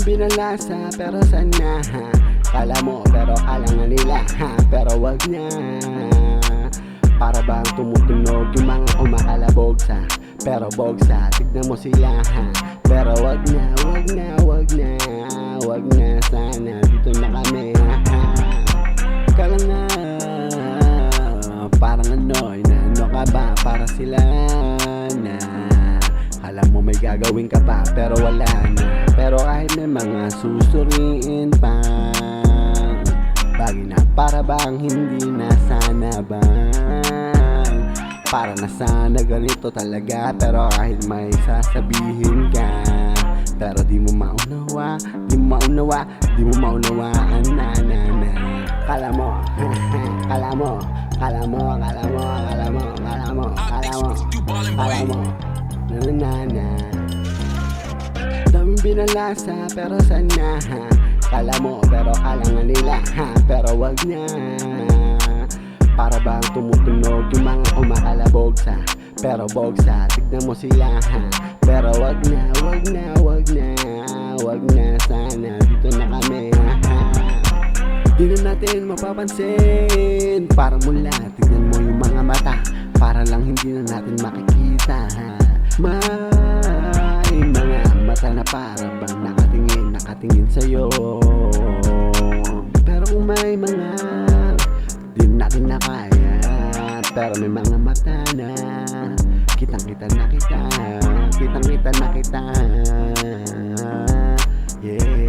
binalasa pero sana kala mo pero kala nga nila pero wag na. Para bang tumutunog yung mga kumakalabog sa pero bogsa, tignan mo sila pero wag na, wag na, wag na, wag na sana, dito na kami kala nga parang ano, inaano ka ba para sila na alam mo may gagawin ka pa pero wala na. Pero kahit may mga susuriin pa bagay na para bang hindi na sana bang para na sana ganito talaga. Pero kahit may sasabihin ka pero di mo maunawa, di mo maunawa, di mo maunawaan na. Kala mo, kala mo, kala mo, kala mo, kala mo, kala mo, kala mo, kala mo, na. Daming binalasa pero sana kala mo pero kala nga nila pero wag na. Para bang tumutunog yung mga kumakalabog sa pero bogsa, tignan mo sila pero wag na, wag na, wag na, wag na sana, dito na kami di na natin mapapansin. Parang mula, tignan mo yung mga mata para lang hindi na natin makikita. May mga mata na para bang nakatingin sa'yo. Pero kung may mga di natin na kaya, pero may mga mata na kitang-kita na kita, kitang-kita na kita, yeah.